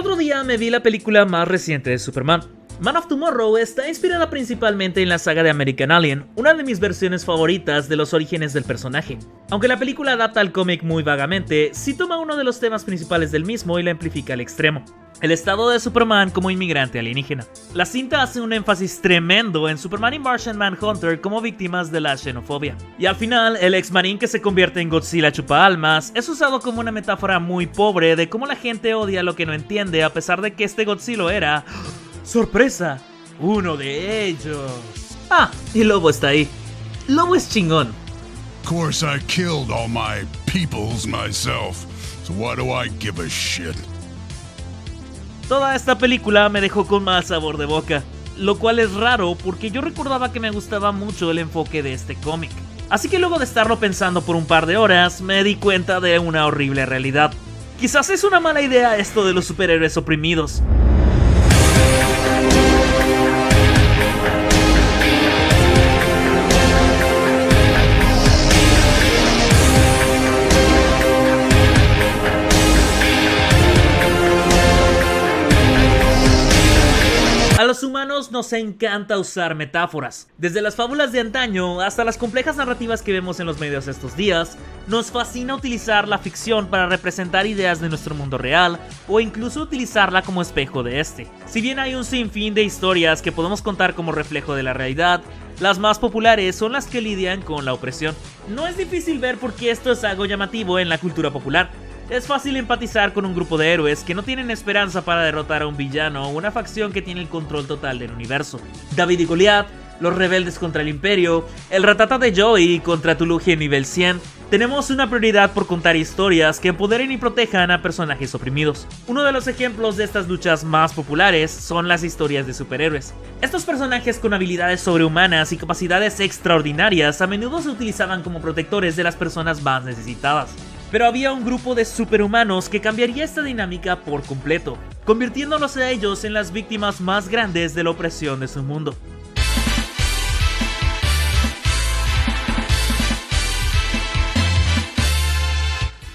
otro día me vi la película más reciente de Superman. Man of Tomorrow está inspirada principalmente en la saga de American Alien, una de mis versiones favoritas de los orígenes del personaje. Aunque la película adapta al cómic muy vagamente, sí toma uno de los temas principales del mismo y la amplifica al extremo: el estado de Superman como inmigrante alienígena. La cinta hace un énfasis tremendo en Superman y Martian Manhunter como víctimas de la xenofobia. Y al final, el ex-marín que se convierte en Godzilla chupaalmas es usado como una metáfora muy pobre de cómo la gente odia lo que no entiende, a pesar de que este Godzilla era... ¡sorpresa! ¡uno de ellos! Ah, y Lobo está ahí. Lobo es chingón. Of course I killed all my peoples myself, so why do I give a shit? Toda esta película me dejó con mal sabor de boca, lo cual es raro porque yo recordaba que me gustaba mucho el enfoque de este cómic. Así que luego de estarlo pensando por un par de horas, me di cuenta de una horrible realidad. Quizás es una mala idea esto de los superhéroes oprimidos. A los humanos nos encanta usar metáforas. Desde las fábulas de antaño hasta las complejas narrativas que vemos en los medios estos días, nos fascina utilizar la ficción para representar ideas de nuestro mundo real o incluso utilizarla como espejo de este. Si bien hay un sinfín de historias que podemos contar como reflejo de la realidad, las más populares son las que lidian con la opresión. No es difícil ver por qué esto es algo llamativo en la cultura popular. Es fácil empatizar con un grupo de héroes que no tienen esperanza para derrotar a un villano o una facción que tiene el control total del universo. David y Goliat, los rebeldes contra el Imperio, el Ratata de Joey contra Tuluji en nivel 100. Tenemos una prioridad por contar historias que empoderen y protejan a personajes oprimidos. Uno de los ejemplos de estas luchas más populares son las historias de superhéroes. Estos personajes con habilidades sobrehumanas y capacidades extraordinarias a menudo se utilizaban como protectores de las personas más necesitadas. Pero había un grupo de superhumanos que cambiaría esta dinámica por completo, convirtiéndolos a ellos en las víctimas más grandes de la opresión de su mundo.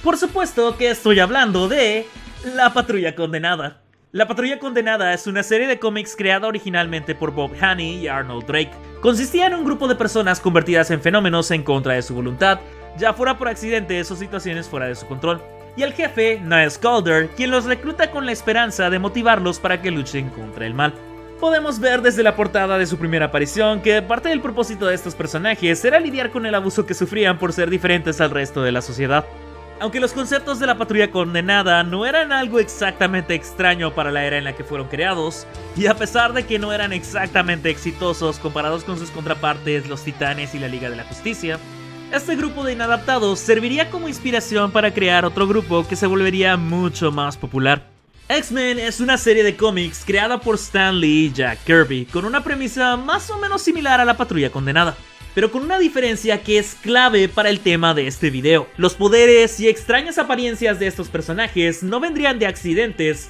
Por supuesto que estoy hablando de La Patrulla Condenada. La Patrulla Condenada es una serie de cómics creada originalmente por Bob Haney y Arnold Drake. Consistía en un grupo de personas convertidas en fenómenos en contra de su voluntad, ya fuera por accidentes o situaciones fuera de su control, y el jefe, Niles Caulder, quien los recluta con la esperanza de motivarlos para que luchen contra el mal. Podemos ver desde la portada de su primera aparición que parte del propósito de estos personajes era lidiar con el abuso que sufrían por ser diferentes al resto de la sociedad. Aunque los conceptos de la Patrulla Condenada no eran algo exactamente extraño para la era en la que fueron creados, y a pesar de que no eran exactamente exitosos comparados con sus contrapartes, los Titanes y la Liga de la Justicia, este grupo de inadaptados serviría como inspiración para crear otro grupo que se volvería mucho más popular. X-Men es una serie de cómics creada por Stan Lee y Jack Kirby, con una premisa más o menos similar a la Patrulla Condenada, pero con una diferencia que es clave para el tema de este video. Los poderes y extrañas apariencias de estos personajes no vendrían de accidentes,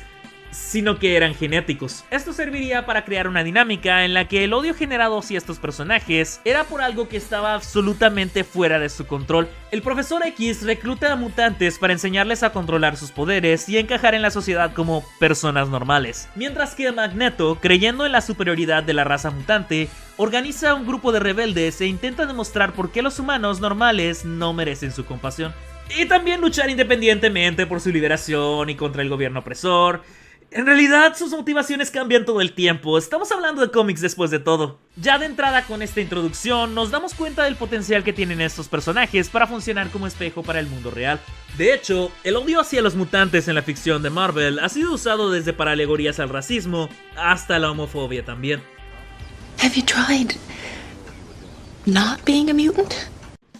sino que eran genéticos. Esto serviría para crear una dinámica en la que el odio generado hacia estos personajes era por algo que estaba absolutamente fuera de su control. El Profesor X recluta a mutantes para enseñarles a controlar sus poderes y encajar en la sociedad como personas normales, mientras que Magneto, creyendo en la superioridad de la raza mutante, organiza un grupo de rebeldes e intenta demostrar por qué los humanos normales no merecen su compasión. Y también luchar independientemente por su liberación y contra el gobierno opresor. En realidad, sus motivaciones cambian todo el tiempo. Estamos hablando de cómics después de todo. Ya de entrada con esta introducción, nos damos cuenta del potencial que tienen estos personajes para funcionar como espejo para el mundo real. De hecho, el odio hacia los mutantes en la ficción de Marvel ha sido usado desde para alegorías al racismo hasta la homofobia también. Have you tried not being a mutant?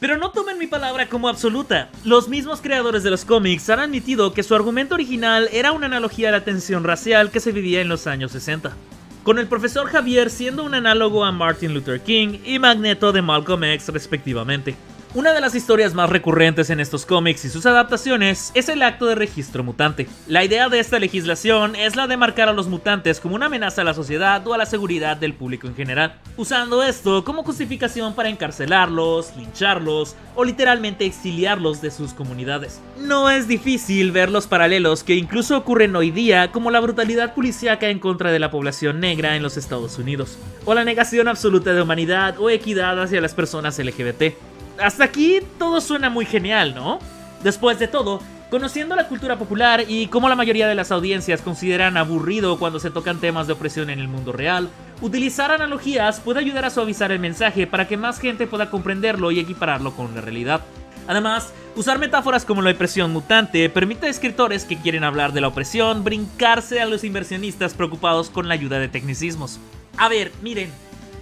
Pero no tomen mi palabra como absoluta. Los mismos creadores de los cómics han admitido que su argumento original era una analogía a la tensión racial que se vivía en los años 60, con el profesor Javier siendo un análogo a Martin Luther King y Magneto de Malcolm X respectivamente. Una de las historias más recurrentes en estos cómics y sus adaptaciones es el acto de registro mutante. La idea de esta legislación es la de marcar a los mutantes como una amenaza a la sociedad o a la seguridad del público en general, usando esto como justificación para encarcelarlos, lincharlos o literalmente exiliarlos de sus comunidades. No es difícil ver los paralelos que incluso ocurren hoy día, como la brutalidad policíaca en contra de la población negra en los Estados Unidos, o la negación absoluta de humanidad o equidad hacia las personas LGBT. Hasta aquí todo suena muy genial, ¿no? Después de todo, conociendo la cultura popular y cómo la mayoría de las audiencias consideran aburrido cuando se tocan temas de opresión en el mundo real, utilizar analogías puede ayudar a suavizar el mensaje para que más gente pueda comprenderlo y equipararlo con la realidad. Además, usar metáforas como la opresión mutante permite a escritores que quieren hablar de la opresión brincarse a los inversionistas preocupados con la ayuda de tecnicismos. A ver, miren,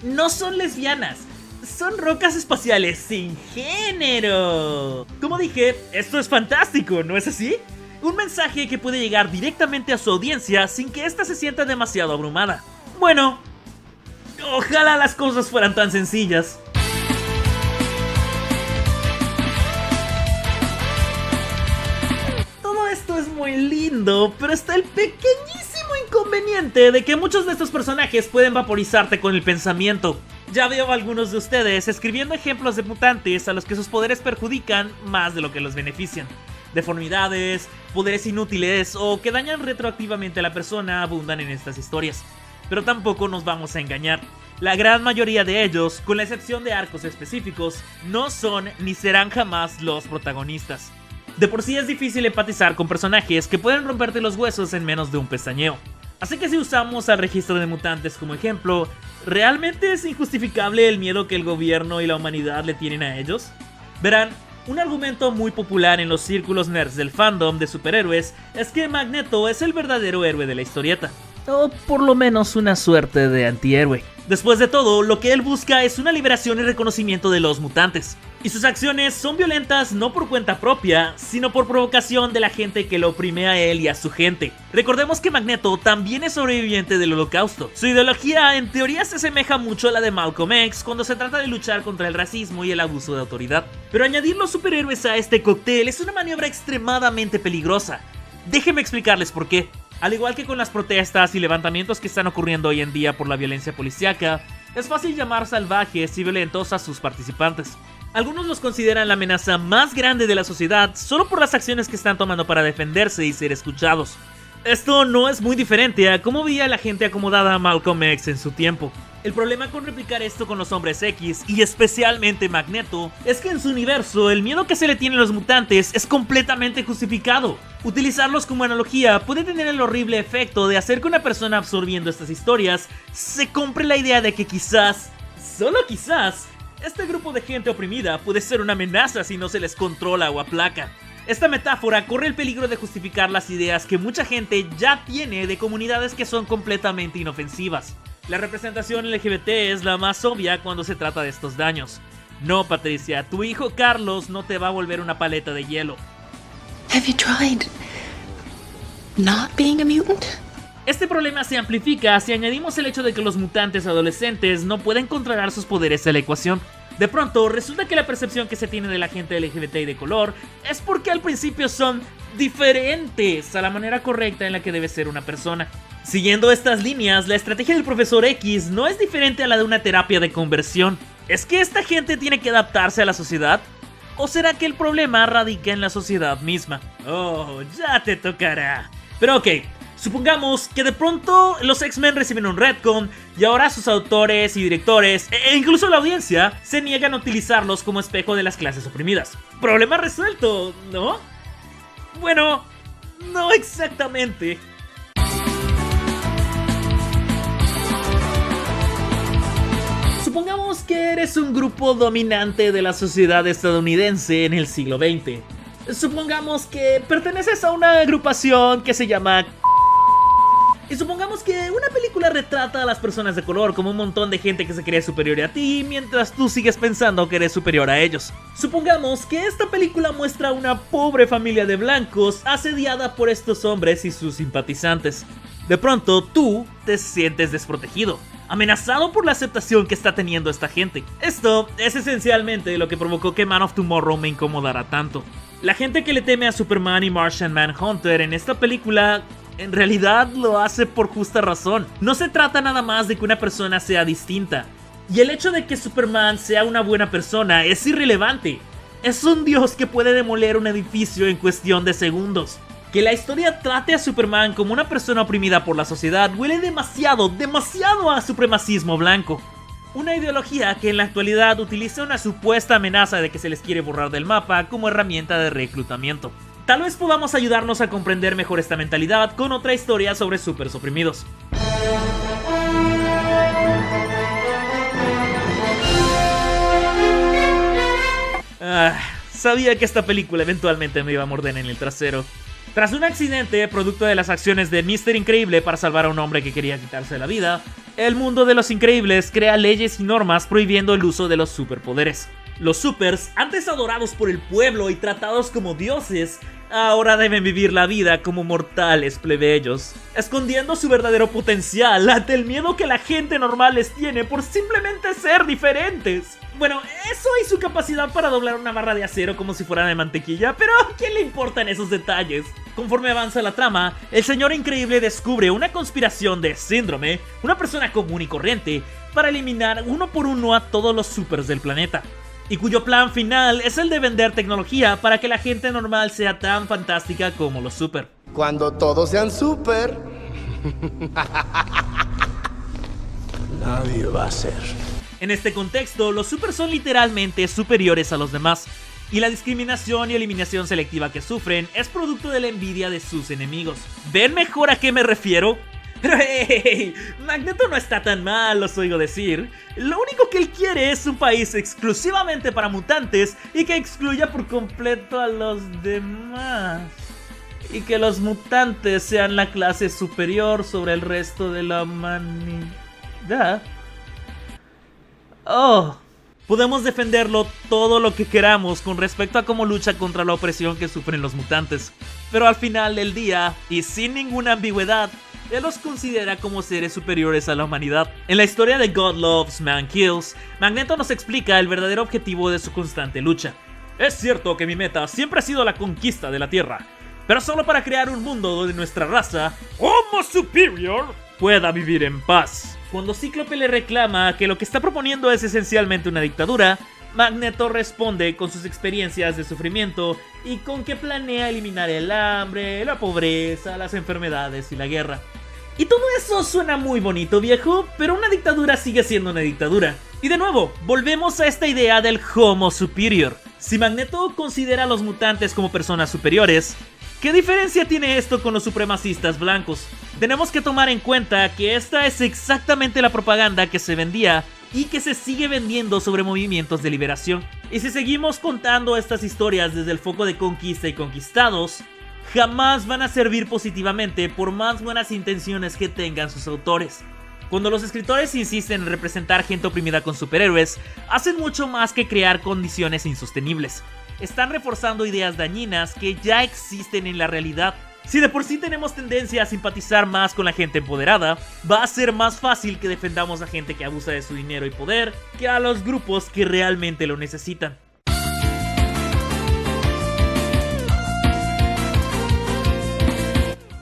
no son lesbianas. Son rocas espaciales sin género. Como dije, esto es fantástico, ¿no es así? Un mensaje que puede llegar directamente a su audiencia sin que ésta se sienta demasiado abrumada. Bueno, ojalá las cosas fueran tan sencillas. Todo esto es muy lindo, pero está el pequeñísimo inconveniente de que muchos de estos personajes pueden vaporizarte con el pensamiento. Ya veo a algunos de ustedes escribiendo ejemplos de mutantes a los que sus poderes perjudican más de lo que los benefician. Deformidades, poderes inútiles o que dañan retroactivamente a la persona abundan en estas historias. Pero tampoco nos vamos a engañar. La gran mayoría de ellos, con la excepción de arcos específicos, no son ni serán jamás los protagonistas. De por sí es difícil empatizar con personajes que pueden romperte los huesos en menos de un pestañeo. Así que si usamos al registro de mutantes como ejemplo, ¿realmente es injustificable el miedo que el gobierno y la humanidad le tienen a ellos? Verán, un argumento muy popular en los círculos nerds del fandom de superhéroes es que Magneto es el verdadero héroe de la historieta. O por lo menos una suerte de antihéroe. Después de todo, lo que él busca es una liberación y reconocimiento de los mutantes. Y sus acciones son violentas no por cuenta propia, sino por provocación de la gente que lo oprime a él y a su gente. Recordemos que Magneto también es sobreviviente del Holocausto. Su ideología en teoría se asemeja mucho a la de Malcolm X cuando se trata de luchar contra el racismo y el abuso de autoridad. Pero añadir los superhéroes a este cóctel es una maniobra extremadamente peligrosa. Déjenme explicarles por qué. Al igual que con las protestas y levantamientos que están ocurriendo hoy en día por la violencia policíaca, es fácil llamar salvajes y violentos a sus participantes. Algunos los consideran la amenaza más grande de la sociedad solo por las acciones que están tomando para defenderse y ser escuchados. Esto no es muy diferente a cómo veía la gente acomodada a Malcolm X en su tiempo. El problema con replicar esto con los hombres X, y especialmente Magneto, es que en su universo el miedo que se le tiene a los mutantes es completamente justificado. Utilizarlos como analogía puede tener el horrible efecto de hacer que una persona absorbiendo estas historias se compre la idea de que quizás, solo quizás, este grupo de gente oprimida puede ser una amenaza si no se les controla o aplaca. Esta metáfora corre el peligro de justificar las ideas que mucha gente ya tiene de comunidades que son completamente inofensivas. La representación LGBT es la más obvia cuando se trata de estos daños. No, Patricia, tu hijo Carlos no te va a volver una paleta de hielo. Have you tried not being a mutant? Este problema se amplifica si añadimos el hecho de que los mutantes adolescentes no pueden controlar sus poderes a la ecuación. De pronto, resulta que la percepción que se tiene de la gente LGBT y de color es porque al principio son diferentes a la manera correcta en la que debe ser una persona. Siguiendo estas líneas, la estrategia del profesor X no es diferente a la de una terapia de conversión. ¿Es que esta gente tiene que adaptarse a la sociedad? ¿O será que el problema radica en la sociedad misma? Oh, ya te tocará. Pero ok, supongamos que de pronto los X-Men reciben un retcon y ahora sus autores y directores, e incluso la audiencia, se niegan a utilizarlos como espejo de las clases oprimidas. Problema resuelto, ¿no? Bueno, no exactamente. Supongamos que eres un grupo dominante de la sociedad estadounidense en el siglo XX. Supongamos que perteneces a una agrupación que se llama... Y supongamos que una película retrata a las personas de color como un montón de gente que se cree superior a ti mientras tú sigues pensando que eres superior a ellos. Supongamos que esta película muestra a una pobre familia de blancos asediada por estos hombres y sus simpatizantes. De pronto, tú te sientes desprotegido, amenazado por la aceptación que está teniendo esta gente. Esto es esencialmente lo que provocó que Man of Tomorrow me incomodara tanto. La gente que le teme a Superman y Martian Manhunter en esta película en realidad lo hace por justa razón. No se trata nada más de que una persona sea distinta, y el hecho de que Superman sea una buena persona es irrelevante. Es un dios que puede demoler un edificio en cuestión de segundos. Que la historia trate a Superman como una persona oprimida por la sociedad huele demasiado a supremacismo blanco. Una ideología que en la actualidad utiliza una supuesta amenaza de que se les quiere borrar del mapa como herramienta de reclutamiento. Tal vez podamos ayudarnos a comprender mejor esta mentalidad con otra historia sobre supers oprimidos. Sabía que esta película eventualmente me iba a morder en el trasero. Tras un accidente producto de las acciones de Mr. Increíble para salvar a un hombre que quería quitarse la vida, el mundo de los Increíbles crea leyes y normas prohibiendo el uso de los superpoderes. Los supers, antes adorados por el pueblo y tratados como dioses, ahora deben vivir la vida como mortales plebeyos, escondiendo su verdadero potencial ante el miedo que la gente normal les tiene por simplemente ser diferentes. Bueno, eso y su capacidad para doblar una barra de acero como si fuera de mantequilla, pero ¿a quién le importan esos detalles? Conforme avanza la trama, el señor Increíble descubre una conspiración de Síndrome, una persona común y corriente, para eliminar uno por uno a todos los supers del planeta, y cuyo plan final es el de vender tecnología para que la gente normal sea tan fantástica como los super. Cuando todos sean super, nadie va a ser. En este contexto, los super son literalmente superiores a los demás, y la discriminación y eliminación selectiva que sufren es producto de la envidia de sus enemigos. ¿Ven mejor a qué me refiero? Pero hey, Magneto no está tan mal, os oigo decir. Lo único que él quiere es un país exclusivamente para mutantes y que excluya por completo a los demás. Y que los mutantes sean la clase superior sobre el resto de la humanidad. Podemos defenderlo todo lo que queramos con respecto a cómo lucha contra la opresión que sufren los mutantes, pero al final del día, y sin ninguna ambigüedad, él los considera como seres superiores a la humanidad. En la historia de God Loves, Man Kills, Magneto nos explica el verdadero objetivo de su constante lucha. Es cierto que mi meta siempre ha sido la conquista de la Tierra, pero solo para crear un mundo donde nuestra raza, Homo Superior, pueda vivir en paz. Cuando Cíclope le reclama que lo que está proponiendo es esencialmente una dictadura, Magneto responde con sus experiencias de sufrimiento y con que planea eliminar el hambre, la pobreza, las enfermedades y la guerra. Y todo eso suena muy bonito, viejo, pero una dictadura sigue siendo una dictadura. Y de nuevo, volvemos a esta idea del Homo Superior. Si Magneto considera a los mutantes como personas superiores, ¿qué diferencia tiene esto con los supremacistas blancos? Tenemos que tomar en cuenta que esta es exactamente la propaganda que se vendía y que se sigue vendiendo sobre movimientos de liberación. Y si seguimos contando estas historias desde el foco de conquista y conquistados, jamás van a servir positivamente por más buenas intenciones que tengan sus autores. Cuando los escritores insisten en representar gente oprimida con superhéroes, hacen mucho más que crear condiciones insostenibles. Están reforzando ideas dañinas que ya existen en la realidad. Si de por sí tenemos tendencia a simpatizar más con la gente empoderada, va a ser más fácil que defendamos a gente que abusa de su dinero y poder que a los grupos que realmente lo necesitan.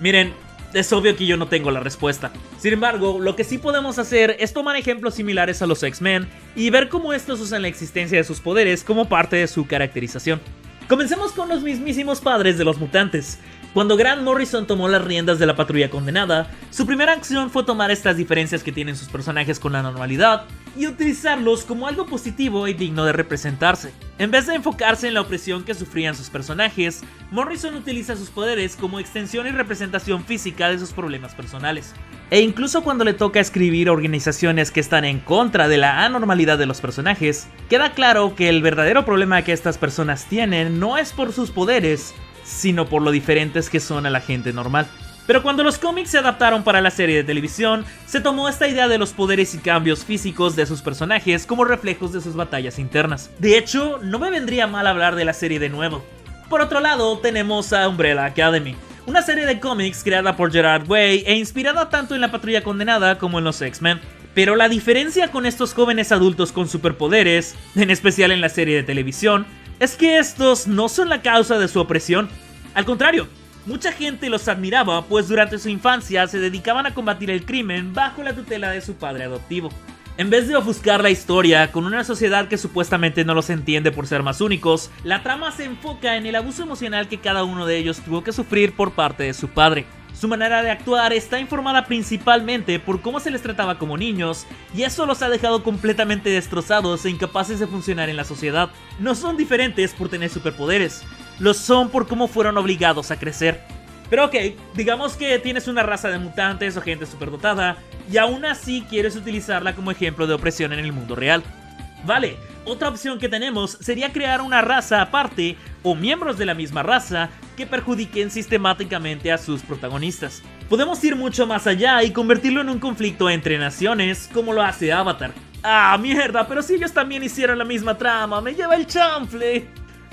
Miren, es obvio que yo no tengo la respuesta. Sin embargo, lo que sí podemos hacer es tomar ejemplos similares a los X-Men y ver cómo estos usan la existencia de sus poderes como parte de su caracterización. Comencemos con los mismísimos padres de los mutantes. Cuando Grant Morrison tomó las riendas de la Patrulla Condenada, su primera acción fue tomar estas diferencias que tienen sus personajes con la normalidad y utilizarlos como algo positivo y digno de representarse. En vez de enfocarse en la opresión que sufrían sus personajes, Morrison utiliza sus poderes como extensión y representación física de sus problemas personales. E incluso cuando le toca escribir a organizaciones que están en contra de la anormalidad de los personajes, queda claro que el verdadero problema que estas personas tienen no es por sus poderes, sino por lo diferentes que son a la gente normal. Pero cuando los cómics se adaptaron para la serie de televisión, se tomó esta idea de los poderes y cambios físicos de sus personajes como reflejos de sus batallas internas. De hecho, no me vendría mal hablar de la serie de nuevo. Por otro lado, tenemos a Umbrella Academy, una serie de cómics creada por Gerard Way e inspirada tanto en la Patrulla Condenada como en los X-Men. Pero la diferencia con estos jóvenes adultos con superpoderes, en especial en la serie de televisión, es que estos no son la causa de su opresión. Al contrario, mucha gente los admiraba, pues durante su infancia se dedicaban a combatir el crimen bajo la tutela de su padre adoptivo. En vez de ofuscar la historia con una sociedad que supuestamente no los entiende por ser más únicos, la trama se enfoca en el abuso emocional que cada uno de ellos tuvo que sufrir por parte de su padre. Su manera de actuar está informada principalmente por cómo se les trataba como niños, y eso los ha dejado completamente destrozados e incapaces de funcionar en la sociedad. No son diferentes por tener superpoderes, lo son por cómo fueron obligados a crecer. Pero ok, digamos que tienes una raza de mutantes o gente superdotada, y aún así quieres utilizarla como ejemplo de opresión en el mundo real. Vale, otra opción que tenemos sería crear una raza aparte, o miembros de la misma raza, que perjudiquen sistemáticamente a sus protagonistas. Podemos ir mucho más allá y convertirlo en un conflicto entre naciones, como lo hace Avatar. ¡Ah, mierda! Pero si ellos también hicieron la misma trama, ¡me lleva el chanfle!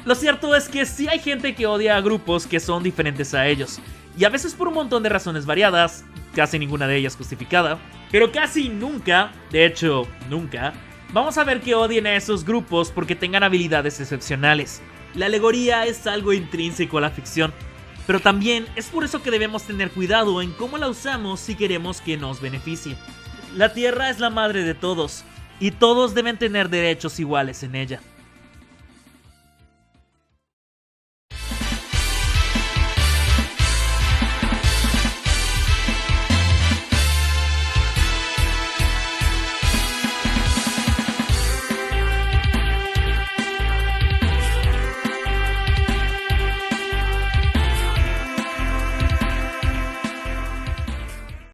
Lo cierto es que sí hay gente que odia a grupos que son diferentes a ellos, y a veces por un montón de razones variadas, casi ninguna de ellas justificada, pero casi nunca, de hecho nunca, vamos a ver que odien a esos grupos porque tengan habilidades excepcionales. La alegoría es algo intrínseco a la ficción, pero también es por eso que debemos tener cuidado en cómo la usamos si queremos que nos beneficie. La Tierra es la madre de todos, y todos deben tener derechos iguales en ella.